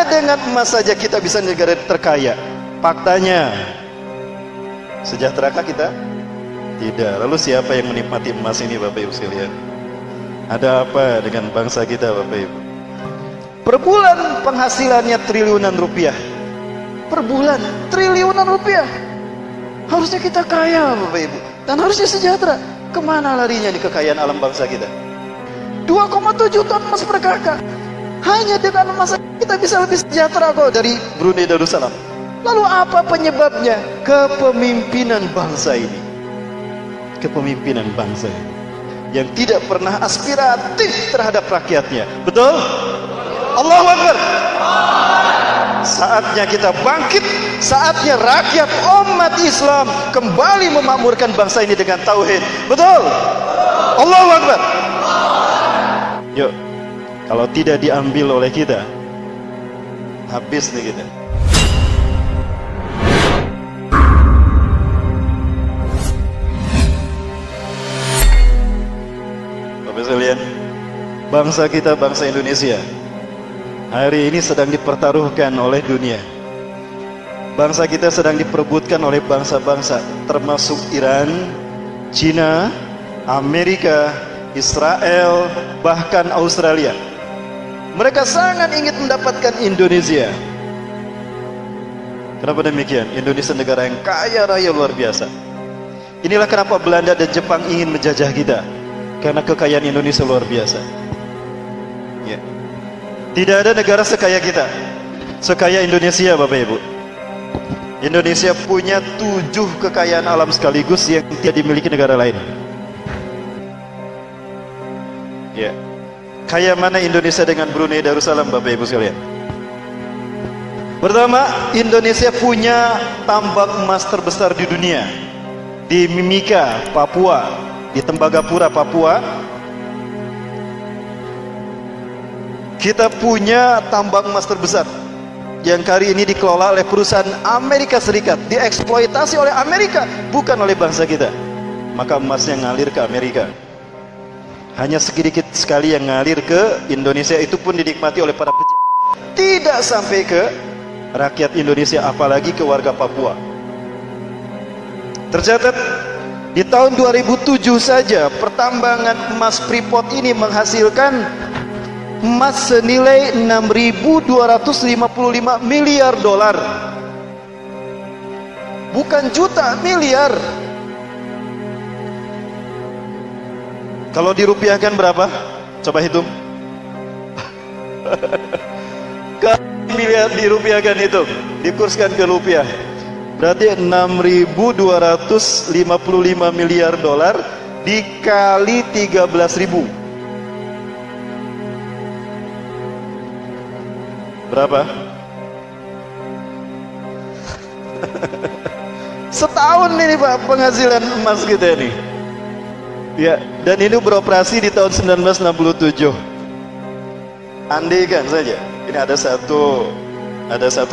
Hanya dengan emas saja kita bisa negara terkaya. Faktanya, sejahterakah kita? Tidak. Lalu siapa yang menikmati emas ini, Bapak Ibu sekalian? Ada apa dengan bangsa kita, Bapak Ibu? Per bulan penghasilannya triliunan rupiah. Per bulan triliunan rupiah. Harusnya kita kaya, Bapak Ibu, dan harusnya sejahtera. Kemana larinya nih kekayaan alam bangsa kita? 2,7 ton emas per kakak. Hanya dengan emas kita bisa lebih sejahtera kok dari Brunei Darussalam. Lalu apa penyebabnya? Kepemimpinan bangsa ini. Kepemimpinan bangsa ini yang tidak pernah aspiratif terhadap rakyatnya. Betul? Allahu Akbar. Saatnya kita bangkit. Saatnya rakyat umat Islam kembali memakmurkan bangsa ini dengan tauhid. Betul? Allahu Akbar. Yuk, kalau tidak diambil oleh kita, habis nih kita. Bapak sekalian, bangsa kita, bangsa Indonesia, hari ini sedang dipertaruhkan oleh dunia. Bangsa kita sedang diperebutkan oleh bangsa-bangsa, termasuk Iran, Cina, Amerika, Israel, bahkan Australia. Mereka sangat ingin mendapatkan Indonesia. Kenapa demikian? Indonesia negara yang kaya raya luar biasa. Inilah kenapa Belanda dan Jepang ingin menjajah kita, karena kekayaan Indonesia luar biasa. Ya. Tidak ada negara sekaya kita, sekaya Indonesia, Bapak Ibu. Indonesia punya 7 kekayaan alam sekaligus yang tidak dimiliki negara lain. Ya. Kaya mana Indonesia dengan Brunei Darussalam, Bapak Ibu sekalian? Pertama, Indonesia punya tambang emas terbesar di dunia, di Mimika, Papua, di Tembagapura, Papua. Kita punya tambang emas terbesar yang kali ini dikelola oleh perusahaan Amerika Serikat, dieksploitasi oleh Amerika, bukan oleh bangsa kita. Maka emasnya ngalir ke Amerika. Hanya sedikit sekali yang ngalir ke Indonesia, itu pun dinikmati oleh para pejabat, tidak sampai ke rakyat Indonesia, apalagi ke warga Papua. Tercatat di tahun 2007 saja pertambangan emas Freeport ini menghasilkan emas senilai 6.255 miliar dolar. Bukan juta, miliar. Kalau dirupiahkan berapa? Coba hitung. Kalau miliar dirupiahkan hitung, dikurskan ke rupiah, berarti 6.255 miliar dolar dikali 13.000. Berapa? Setahun ini Pak penghasilan emas kita ini. Ya, dan ini beroperasi di tahun 1967. Andaikan saja, ini ada satu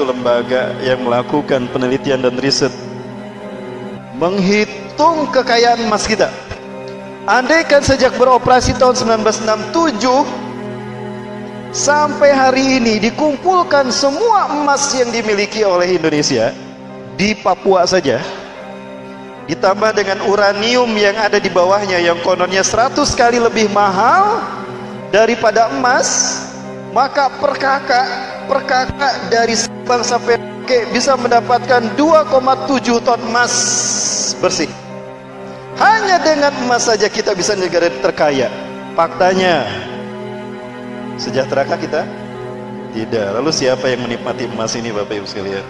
lembaga yang melakukan penelitian dan riset menghitung kekayaan emas kita. Andaikan sejak beroperasi tahun 1967 sampai hari ini dikumpulkan semua emas yang dimiliki oleh Indonesia di Papua saja, ditambah dengan uranium yang ada di bawahnya yang kononnya 100 kali lebih mahal daripada emas, maka per kakak dari Sabang sampai Merauke bisa mendapatkan 2,7 ton emas bersih. Hanya dengan emas saja kita bisa negara terkaya. Faktanya, sejahterakah kita? Tidak. Lalu siapa yang menikmati emas ini, Bapak Ibu sekalian?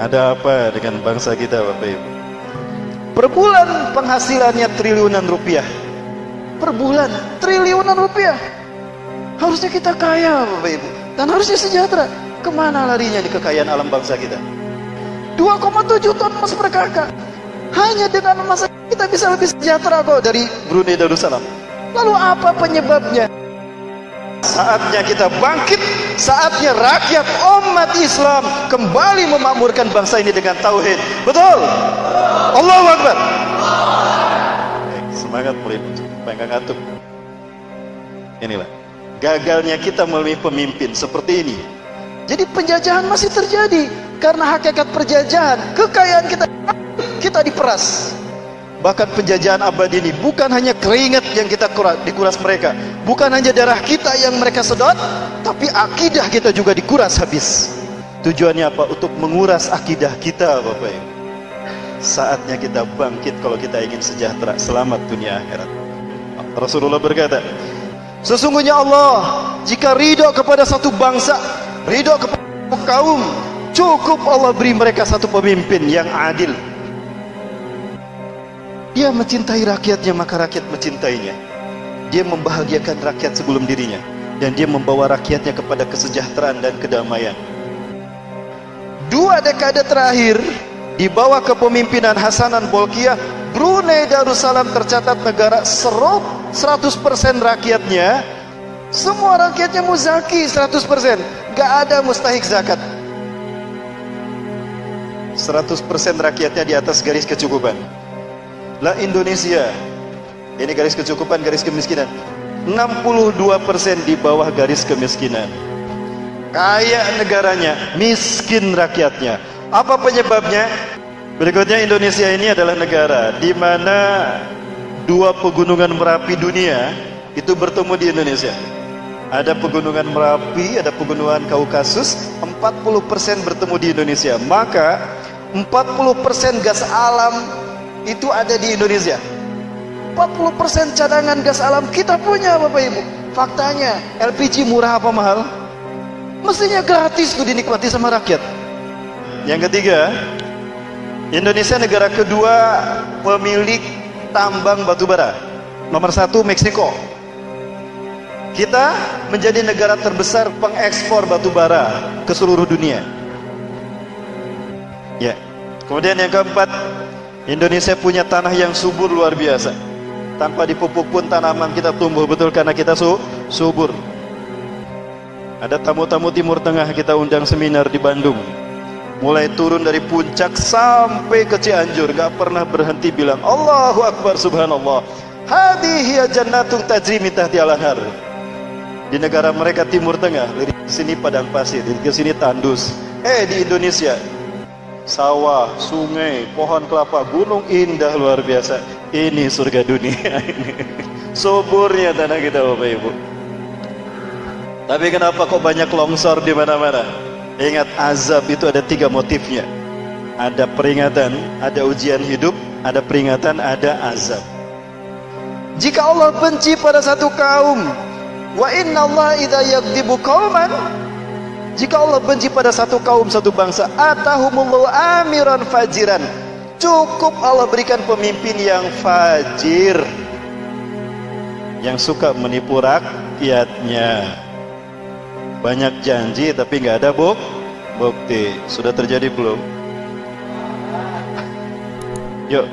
Ada apa dengan bangsa kita, Bapak Ibu? Per bulan penghasilannya triliunan rupiah. Per bulan triliunan rupiah. Harusnya kita kaya, Bapak Ibu, dan harusnya sejahtera. Kemana larinya nih kekayaan alam bangsa kita? 2,7 ton emas per kakak. Hanya dengan emas kita bisa lebih sejahtera kok dari Brunei Darussalam. Lalu apa penyebabnya? Saatnya kita bangkit, saatnya rakyat umat Islam kembali memakmurkan bangsa ini dengan tauhid. Betul? Allahu Akbar. Semangat mulai pengen ngantuk. Inilah gagalnya kita memilih pemimpin seperti ini. Jadi penjajahan masih terjadi. Karena hakikat penjajahan, kekayaan kita diperas. Bahkan penjajahan abadi ini bukan hanya keringat yang kita dikuras mereka, bukan hanya darah kita yang mereka sedot, tapi akidah kita juga dikuras habis. Tujuannya apa? Untuk menguras akidah kita, Bapak Ibu. Saatnya kita bangkit kalau kita ingin sejahtera, selamat dunia akhirat. Rasulullah berkata, sesungguhnya Allah jika ridho kepada satu bangsa, ridho kepada satu kaum, cukup Allah beri mereka satu pemimpin yang adil. Dia mencintai rakyatnya, maka rakyat mencintainya. Dia membahagiakan rakyat sebelum dirinya, dan dia membawa rakyatnya kepada kesejahteraan dan kedamaian. 2 dekade terakhir di bawah kepemimpinan Hasanan Bolkiah, Brunei Darussalam tercatat negara 100% rakyatnya, semua rakyatnya muzaki 100%, gak ada mustahik zakat. 100% rakyatnya di atas garis kecukupan. Lah Indonesia, ini garis kecukupan, garis kemiskinan, 62% di bawah garis kemiskinan. Kaya negaranya, miskin rakyatnya. Apa penyebabnya? Berikutnya, Indonesia ini adalah negara di mana 2 pegunungan Merapi dunia itu bertemu di Indonesia. Ada pegunungan Merapi, ada pegunungan Kaukasus, 40% bertemu di Indonesia. Maka 40% gas alam itu ada di Indonesia. 40% cadangan gas alam kita punya, Bapak Ibu. Faktanya LPG murah apa mahal? Mestinya gratis tuh dinikmati sama rakyat. Yang ketiga, Indonesia negara kedua pemilik tambang batubara. Nomor 1 Meksiko. Kita menjadi negara terbesar pengekspor batubara ke seluruh dunia. Ya. Kemudian yang keempat, Indonesia punya tanah yang subur luar biasa. Tanpa dipupuk pun tanaman kita tumbuh betul karena kita subur. Ada tamu-tamu Timur Tengah kita undang seminar di Bandung. Mulai turun dari puncak sampai ke Cianjur, gak pernah berhenti bilang Allahu Akbar subhanallah. Hadhihi jannatun tajri min tahtiha al-anhar. Di negara mereka Timur Tengah, dari sini padang pasir, dari sini tandus. Di Indonesia sawah, sungai, pohon kelapa, gunung indah luar biasa. Ini surga dunia ini. Suburnya tanah kita, Bapak Ibu. Tapi kenapa kok banyak longsor di mana-mana? Ingat, azab itu ada 3 motifnya. Ada peringatan, ada ujian hidup, ada peringatan, ada azab. Jika Allah benci pada satu kaum, wa inna Allah idza yaghdibu qauman, jika Allah benci pada satu kaum, satu bangsa, atahumullahu amiran fajiran, cukup Allah berikan pemimpin yang fajir, yang suka menipu rakyatnya. Banyak janji tapi nggak ada bukti. Sudah terjadi belum? Yuk,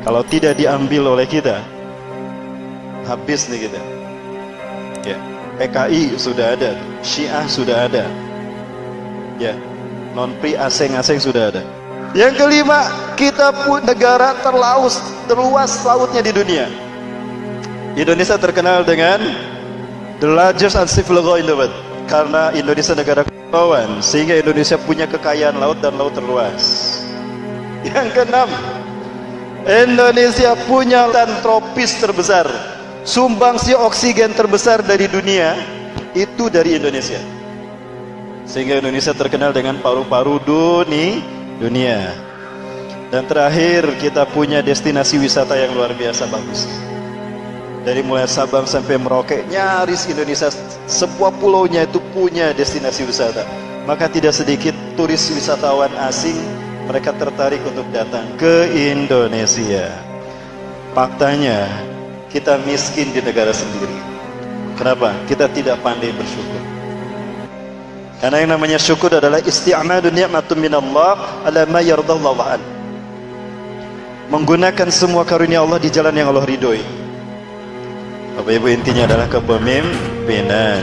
kalau tidak diambil oleh kita, habis nih kita. Ya, PKI sudah ada, Syiah sudah ada. Ya, non-pri asing-asing sudah ada. Yang kelima, kita pun negara terluas lautnya di dunia. Indonesia terkenal dengan the largest uncivilized in the world, karena Indonesia negara kepulauan, sehingga Indonesia punya kekayaan laut dan laut terluas. Yang keenam, Indonesia punya hutan tropis terbesar. Sumbangsi oksigen terbesar dari dunia itu dari Indonesia. Sehingga Indonesia terkenal dengan paru-paru dunia. Dan terakhir, kita punya destinasi wisata yang luar biasa bagus. Dari mulai Sabang sampai Merauke, nyaris Indonesia sebuah pulaunya itu punya destinasi wisata. Maka tidak sedikit turis wisatawan asing, mereka tertarik untuk datang ke Indonesia. Faktanya, kita miskin di negara sendiri. Kenapa? Kita tidak pandai bersyukur. Karena yang namanya syukur adalah isti'anadu ni'matun minallah ala ma yardallahu an. Menggunakan semua karunia Allah di jalan yang Allah ridhoi. Bapak Ibu, intinya adalah kepemimpinan.